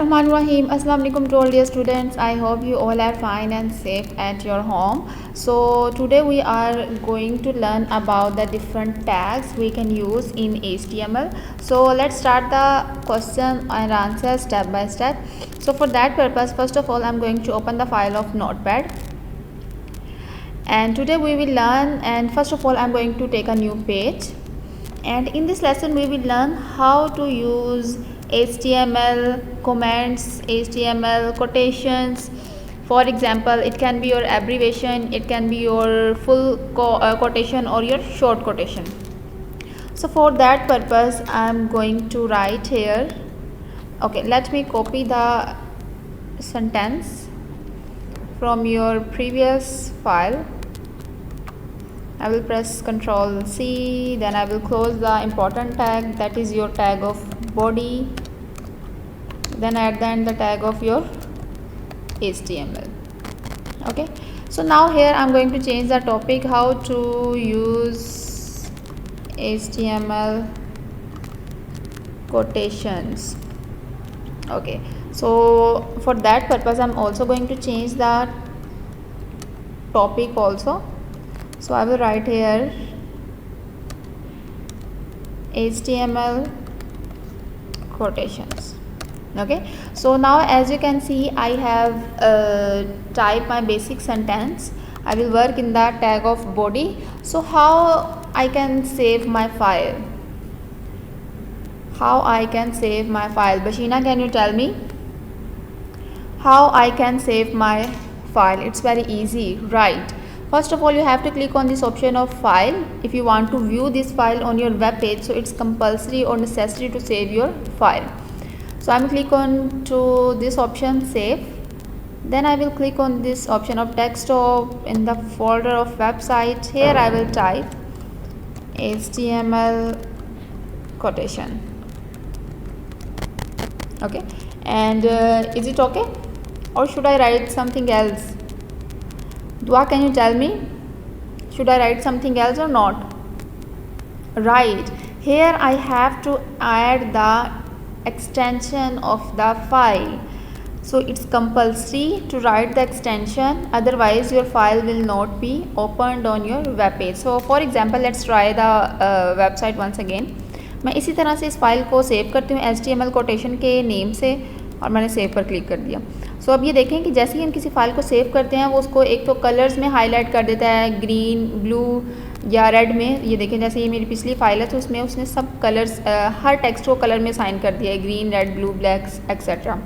Rahim. Assalamu alaikum to all dear students. I hope you all are fine and safe at your home. So today we are going to learn about the different tags we can use in HTML. So let's start the question and answer step by step. So for that purpose, first of all, I'm going to open the file of Notepad. And today we will learn, and first of all, I'm going to take a new page. And in this lesson we will learn how to use HTML comments, HTML quotations. For example, it can be your abbreviation, it can be your full quotation or your short quotation. So for that purpose I'm going to write here. Okay, let me copy the sentence from your previous file. I will press Ctrl C, then I will close the important tag, that is your tag of body, then at the end the tag of your HTML. Okay, so now here I'm going to change the topic, how to use HTML quotations. Okay, so for that purpose I'm also going to change the topic also. So I will write here HTML quotations. Okay, so now as you can see I have typed my basic sentence. I will work in the tag of body. So how I can save my file? How I can save my file? Bashina, can you tell me how I can save my file? It's very easy, right? First of all, you have to click on this option of file if you want to view this file on your web page. So it's compulsory or necessary to save your file. So I will click on to this option, save. Then I will click on this option of desktop. In the folder of website, here I will type HTML quotation. Okay, and is it okay, or should I write something else? Dua, can you tell me, should I write something else or not? Right, here I have to add the extension of the file. So it's compulsory to write the extension, otherwise your file will not be opened on your web page. So for example, let's try the website once again. मैं इसी तरह से इस file को save करती हूँ HTML quotation के name से, और मैंने सेव पर क्लिक कर दिया. सो अब ये देखें कि जैसे ही हम किसी फाइल को सेव करते हैं वो उसको एक तो कलर्स में हाईलाइट कर देता है, ग्रीन, ब्लू या रेड में. ये देखें जैसे ये मेरी पिछली फाइल है तो उसमें उसने सब कलर्स हर टेक्स्ट को कलर में साइन कर दिया है, green, red, blue, black etcetera.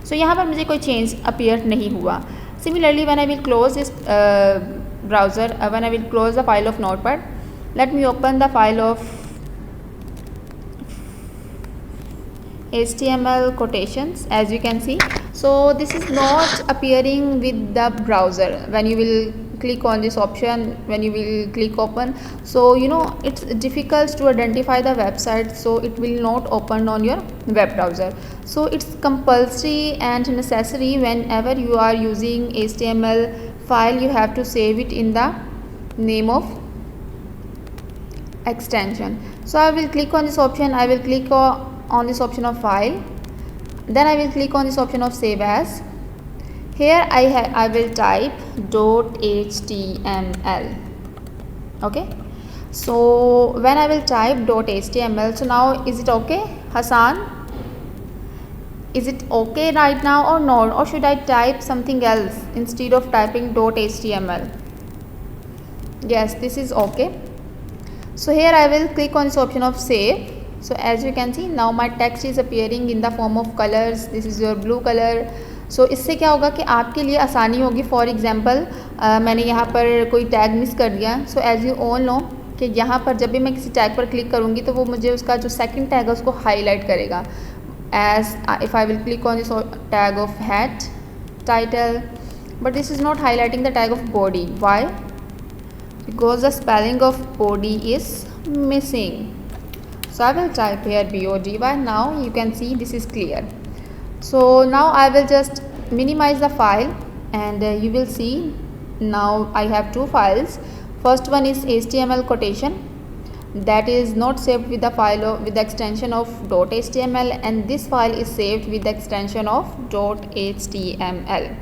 So यहाँ पर मुझे कोई चेंज अपीयर नहीं हुआ. Similarly when I will close this browser, when I will close the file of notepad, let me open the file of HTML quotations. As you can see, so this is not appearing with the browser. When you will click on this option, when you will click open, so you know it's difficult to identify the website, so it will not open on your web browser. So it's compulsory and necessary whenever you are using HTML file, you have to save it in the name of extension. So I will click on this option, I will click on this option of file, then I will click on this option of save as. Here I will type .html. okay, so when I will type .html, so now is it okay, Hassan? Is it okay right now or not, or should I type something else instead of typing .html? Yes, this is okay. So here I will click on this option of save. So as you can see now my text is appearing in the form of colors. This is your blue color. So इससे क्या होगा कि आपके लिए आसानी होगी. For example मैंने यहाँ पर कोई टैग मिस कर दिया. So as you all know कि यहाँ पर जब भी मैं किसी टैग पर क्लिक करूँगी तो वो मुझे उसका जो सेकंड टैग है उसको हाईलाइट करेगा. As if I will click on this tag of head title, but this is not highlighting the tag of body. Why? Because the spelling of body is missing. So I will type here BODY. Now you can see this is clear. So now I will just minimize the file, and you will see now I have two files. First one is HTML quotation. that is not saved with the file of, with the extension of .html, and this file is saved with the extension of .html.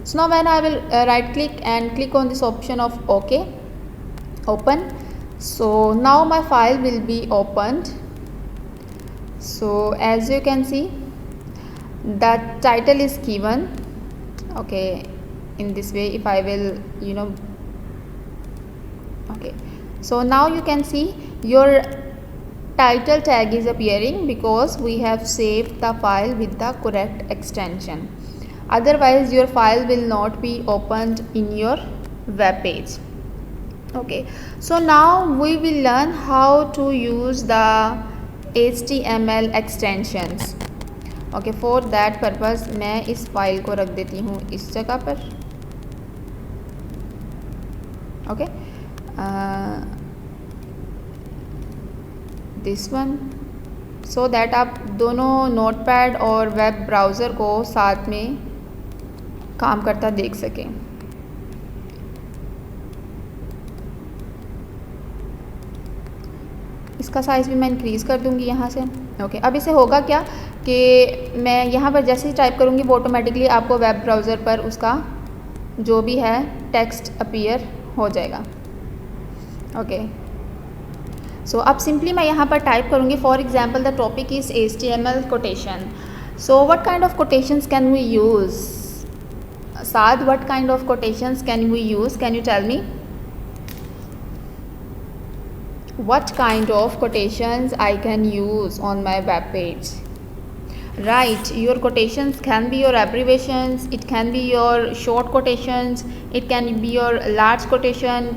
So now when I will right click and click on this option of OK, open. So now my file will be opened. So as you can see, the title is given, okay, in this way. If I will, okay, so now you can see your title tag is appearing because we have saved the file with the correct extension. Otherwise your file will not be opened in your web page. Okay, so now we will learn how to use the HTML extensions. Okay, for that purpose मैं इस file को रख देती हूँ इस जगह पर. Okay, this one, so that आप दोनों नोटपैड और वेब ब्राउज़र को साथ में काम करता देख सकें. इसका साइज़ भी मैं इंक्रीज़ कर दूंगी यहाँ से. ओके, अब इसे होगा क्या कि मैं यहाँ पर जैसे ही टाइप करूँगी वो ऑटोमेटिकली आपको वेब ब्राउज़र पर उसका जो भी है टेक्स्ट अपीयर हो जाएगा. ओके, सो अब सिंपली मैं यहाँ पर टाइप करूँगी. For example the topic is HTML quotation. So what kind of quotations can we use? Saad, what kind of quotations can we use? Can you tell me? What kind of quotations I can use on my web page? Right, your quotations can be your abbreviations, it can be your short quotations, it can be your large quotation.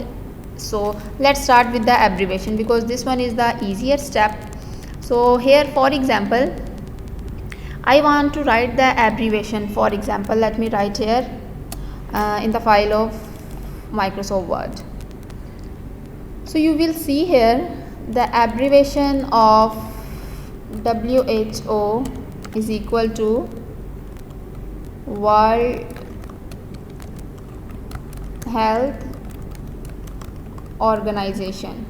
So let's start with the abbreviation because this one is the easier step. So here, for example, I want to write the abbreviation. For example, let me write here in the file of Microsoft Word. So you will see here the abbreviation of WHO is equal to World Health Organization.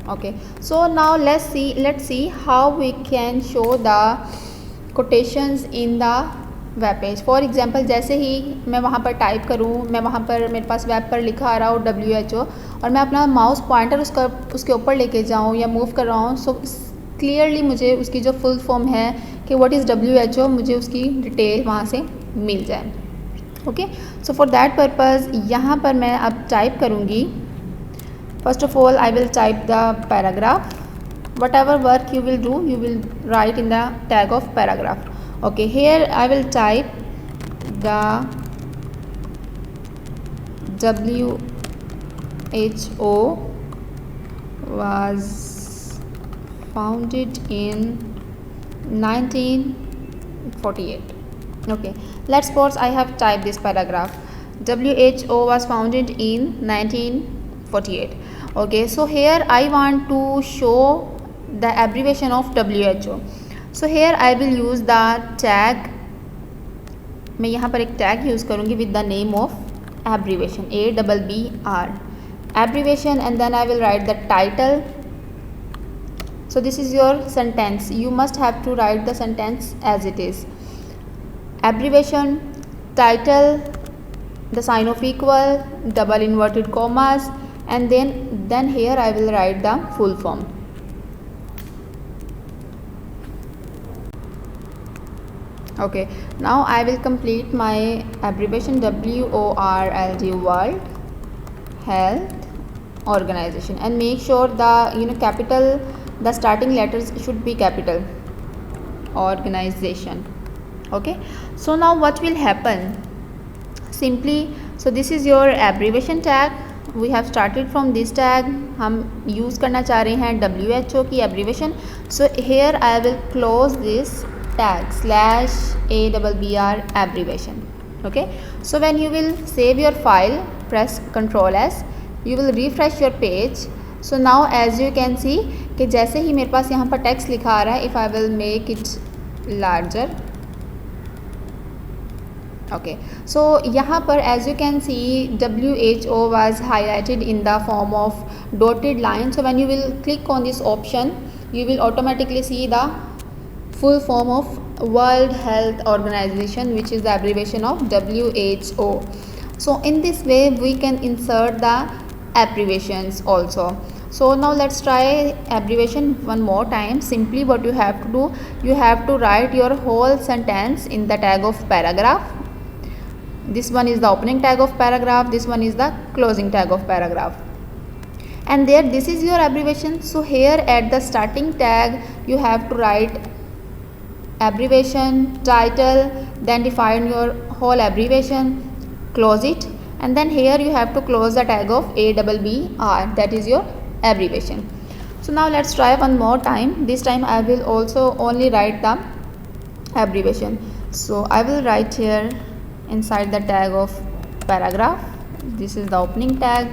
Okay, so now let's see how we can show the quotations in the web page. For example जैसे ही मैं वहाँ पर type करूँ, मैं वहाँ पर मेरे पास web पर लिखा आ रहा हो WHO और मैं अपना माउस पॉइंटर उसके ऊपर लेके जाऊँ या मूव कर रहा हूँ, सो क्लियरली मुझे उसकी जो फुल फॉर्म है कि व्हाट इज़ WHO, मुझे उसकी डिटेल वहाँ से मिल जाए. Okay, so for that purpose यहाँ पर मैं अब टाइप करूँगी. First of all I will type the paragraph. Whatever work you will do, you will write in the tag of paragraph. Okay, here I will type the WHO was founded in 1948. Okay, let's suppose I have typed this paragraph. WHO was founded in 1948. Okay, so here I want to show the abbreviation of WHO. So here I will use the tag. मैं यहाँ पर एक tag use करूँगी with the name of abbreviation, ABBR abbreviation, and then I will write the title. So this is your sentence. You must have to write the sentence as it is. Abbreviation, title, the sign of equal, double inverted commas, and then here I will write the full form. Okay, now I will complete my abbreviation WORLD, World Health Organization, and make sure the capital, the starting letters should be capital. Organization. Okay, so now what will happen? Simply, so this is your abbreviation tag. We have started from this tag. हम use करना चाह रहे हैं WHO की abbreviation. So here I will close this tag /ABBR abbreviation. Okay, so when you will save your file, press Ctrl S. You will refresh your page. So now as you can see कि जैसे ही मेरे पास यहाँ पर text लिखा आ रहा है, if I will make it larger, Okay, so यहाँ पर as you can see WHO was highlighted in the form of dotted line. So when you will click on this option, you will automatically see the full form of World Health Organization, which is the abbreviation of WHO. So in this way we can insert the abbreviations also. So now let's try abbreviation one more time. Simply what you have to do, you have to write your whole sentence in the tag of paragraph. This one is the opening tag of paragraph, this one is the closing tag of paragraph, and there this is your abbreviation. So here at the starting tag you have to write abbreviation, title, then define your whole abbreviation, close it, and then here you have to close the tag of ABBR, that is your abbreviation. So now let's try one more time. This time I will also only write the abbreviation. So I will write here inside the tag of paragraph, this is the opening tag,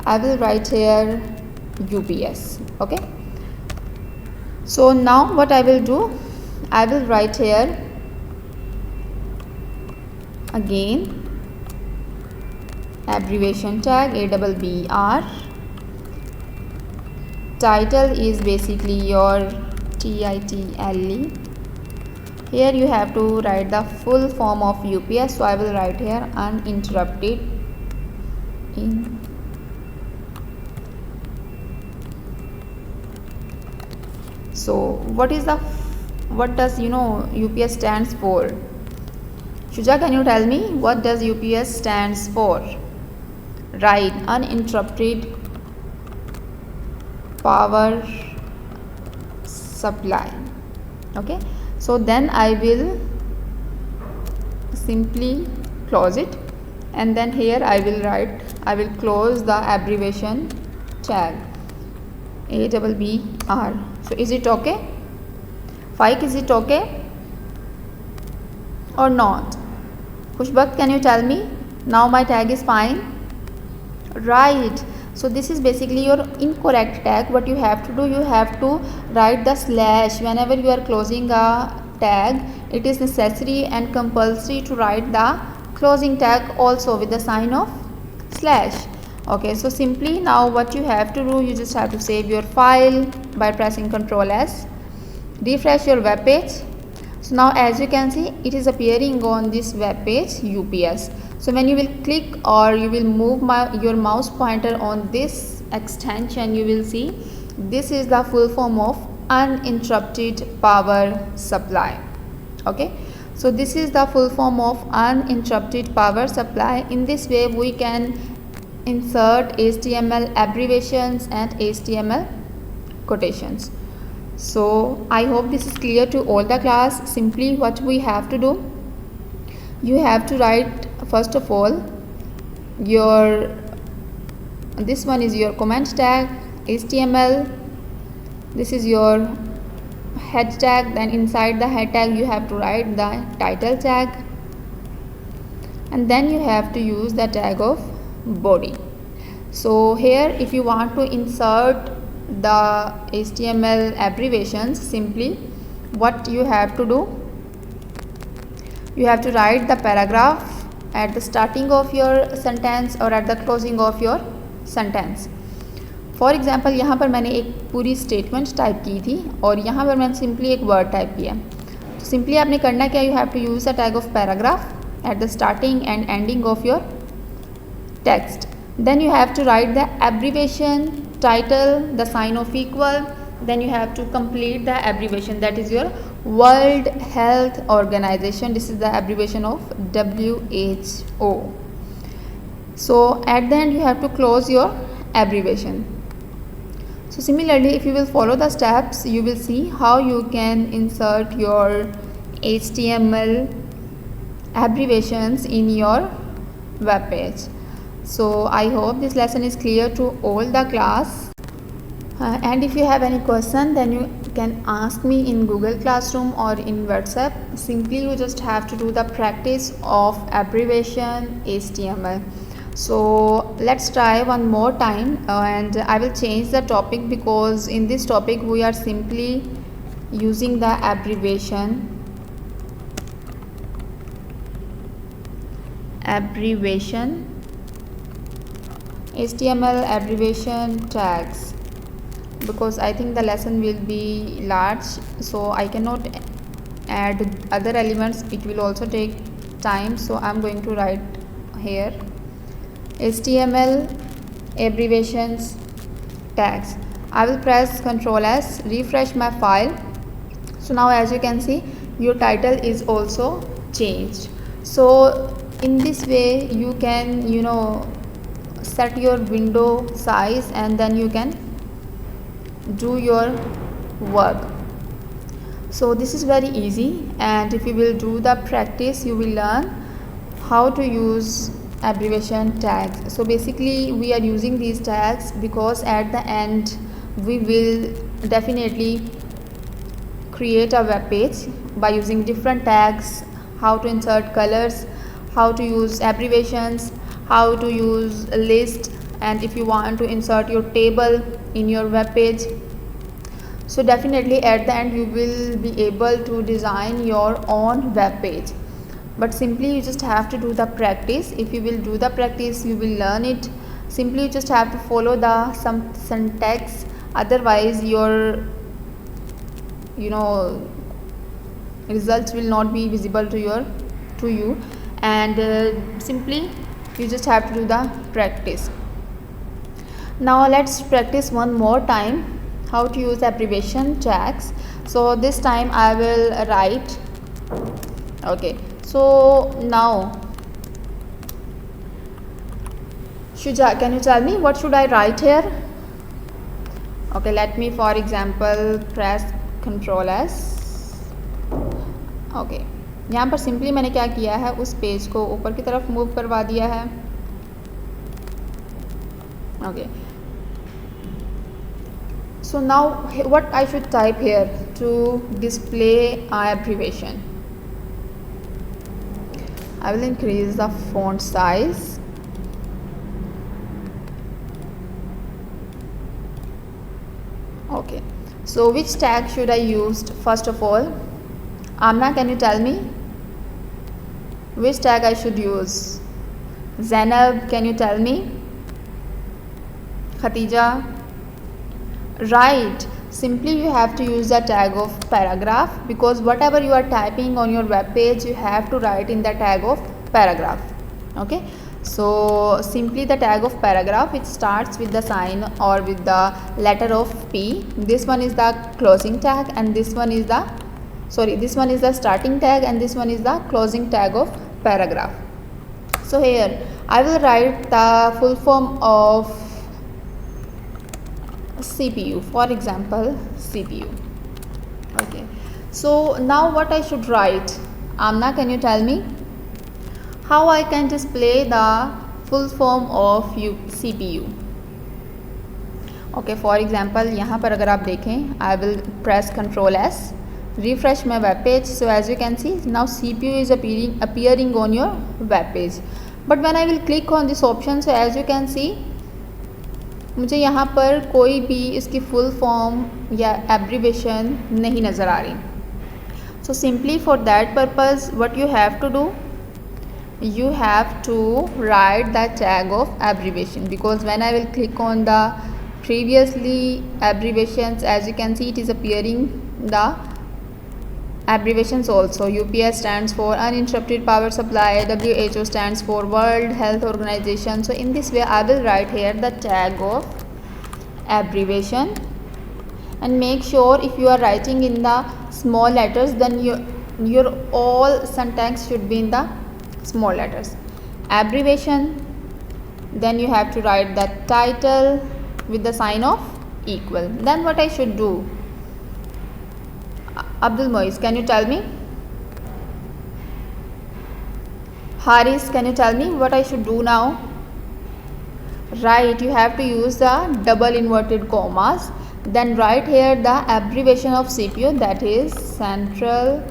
I will write here UPS. Okay, so now what I will do, I will write here again abbreviation tag ABBR, title is basically your TITLE. Here you have to write the full form of UPS, so I will write here uninterrupted in so what does UPS stands for? Shuja, can you tell me what does UPS stands for? Right, uninterrupted power supply. Okay, so then I will simply close it, and then here I will close the abbreviation tag ABBR. So is it okay? Faik, is it okay or not? Khushbakt, can you tell me? Now my tag is fine. Right. So this is basically your incorrect tag. What you have to do, you have to write the slash whenever you are closing a tag. It is necessary and compulsory to write the closing tag also with the sign of slash. Okay, so simply now what you have to do, you just have to save your file by pressing Ctrl S, refresh your web page. So now as you can see, it is appearing on this web page UPS. So when you will click or you will move your mouse pointer on this extension, you will see this is the full form of uninterrupted power supply. Okay, so this is the full form of uninterrupted power supply. In this way we can insert HTML abbreviations and HTML quotations. So I hope this is clear to all the class. Simply what we have to do, you have to write first of all this one is your comment tag HTML, this is your head tag, then inside the head tag you have to write the title tag, and then you have to use the tag of body. So here if you want to insert the HTML abbreviations, simply what you have to do, you have to write the paragraph at the starting of your sentence or at the closing of your sentence. For example यहाँ पर मैंने एक पूरी statement type की थी और यहाँ पर मैंने सिंपली एक वर्ड टाइप किया. तो सिंपली आपने करना क्या, you have to use the tag of paragraph at the starting and ending of your text. Then you have to write the abbreviation, title, the sign of equal, then you have to complete the abbreviation, that is your World Health Organization. This is the abbreviation of WHO. So at the end you have to close your abbreviation. So similarly, if you will follow the steps, you will see how you can insert your HTML abbreviations in your web page. So I hope this lesson is clear to all the class, and if you have any question then you can ask me in Google Classroom or in WhatsApp. Simply you just have to do the practice of abbreviation HTML. So let's try one more time, and I will change the topic because in this topic we are simply using the abbreviation. abbreviation, HTML abbreviation tags, because I think the lesson will be large, so I cannot add other elements, it will also take time. So I'm going to write here HTML abbreviations tags. I will press Ctrl S, refresh my file. So now as you can see, your title is also changed. So in this way you can set your window size and then you can do your work. So this is very easy, and if you will do the practice you will learn how to use abbreviation tags. So basically we are using these tags because at the end we will definitely create a web page by using different tags, how to insert colors, how to use abbreviations, how to use a list, and if you want to insert your table in your web page. So definitely at the end you will be able to design your own web page, but simply you just have to do the practice. If you will do the practice you will learn it. Simply you just have to follow the some syntax, otherwise your results will not be visible to you, and simply you just have to do the practice. Now let's practice one more time how to use abbreviation tags. So this time I will write, okay, so now Shuja, can you tell me what should I write here? Okay, let me for example press Ctrl S. Okay यहाँ पर simply मैंने क्या किया है, उस page को ऊपर की तरफ मूव करवा दिया है. Okay, so now what I should type here to display abbreviation? I will increase the font size. Okay, so which tag should I use first of all? Amna, can you tell me which tag I should use? Zainab, can you tell me? Khatija? Right, simply you have to use the tag of paragraph, because whatever you are typing on your web page you have to write in the tag of paragraph. Okay, so simply the tag of paragraph, which starts with the sign or with the letter of P. This one is the closing tag, and this one is the this one is the starting tag, and this one is the closing tag of paragraph. So here I will write the full form of CPU, for example CPU. Okay, so now what I should write? Amna, can you tell me how I can display the full form of CPU? Okay, for example यहाँ पर अगर आप देखें, I will press Ctrl S, refresh my web page. So as you can see, now CPU is appearing on your web page. But when I will click on this option, so as you can see, मुझे यहाँ पर कोई भी इसकी full form या abbreviation नहीं नज़र आ रही. So simply for that purpose what you have to do, you have to write the tag of abbreviation, because when I will click on the previously abbreviations, as you can see it is appearing the abbreviations also. UPS stands for uninterrupted power supply, WHO stands for World Health Organization. So in this way I will write here the tag of abbreviation, and make sure if you are writing in the small letters, then your all syntax should be in the small letters. Abbreviation, then you have to write the title with the sign of equal. Then what I should do? Abdul Moiz, can you tell me? Haris, can you tell me what I should do now? Right, you have to use the double inverted commas. Then write here the abbreviation of CPU, that is Central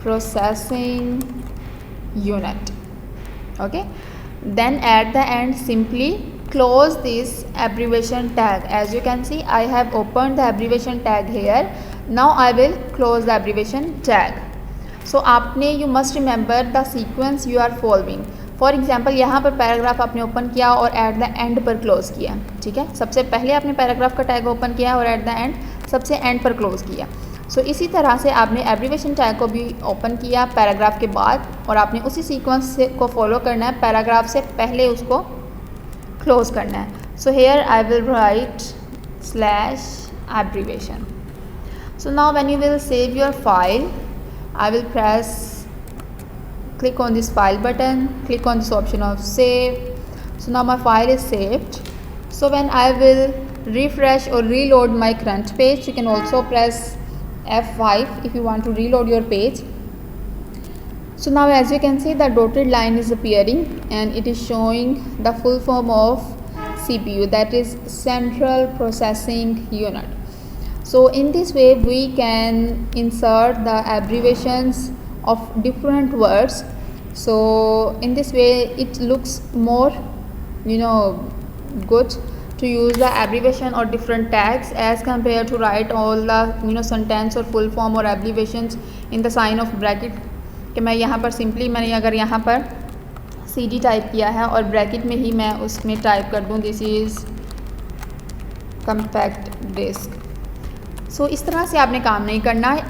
Processing Unit. Okay, then at the end simply close this abbreviation tag. As you can see, I have opened the abbreviation tag here. Now I will close the abbreviation tag. So आपने you must remember the sequence you are following. For example यहाँ पर paragraph आपने open किया और at the end पर close किया, ठीक है। सबसे पहले आपने पैराग्राफ का टैग ओपन किया और एट द एंड सबसे एंड पर क्लोज किया। सो इसी तरह से आपने एब्रीवेशन टैग को भी ओपन किया पैराग्राफ के बाद और आपने उसी सीक्वेंस को फॉलो करना है, पैराग्राफ से पहले उसको क्लोज करना है। So here I will write slash abbreviation. So now when you will save your file, I will click on this file button, click on this option of save. So now my file is saved. So when I will refresh or reload my current page, you can also press F5 if you want to reload your page. So now as you can see, the dotted line is appearing and it is showing the full form of CPU, that is Central Processing Unit. So in this way we can insert the abbreviations of different words. So in this way it looks more good to use the abbreviation or different tags as compared to write all the sentence or full form or abbreviations in the sign of bracket। कि मैं यहाँ पर simply मैंने अगर यहाँ पर CD type किया है और ब्रैकेट में ही मैं उसमें टाइप कर दूँ दिस इज़ कम्पैक्ट डिस्क। सो इस तरह से आपने काम नहीं करना है,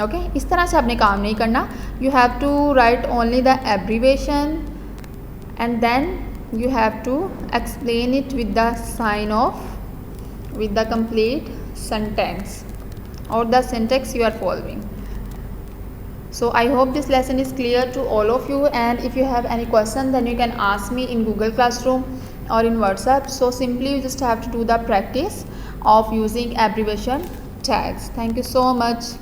ओके इस तरह से आपने काम नहीं करना। You have to write only the abbreviation and then you have to explain it with the sign of with the complete sentence और the syntax you are following. So I hope this lesson is clear to all of you, and if you have any question then you can ask me in Google Classroom or in WhatsApp. So simply you just have to do the practice of using abbreviation tags. Thank you so much.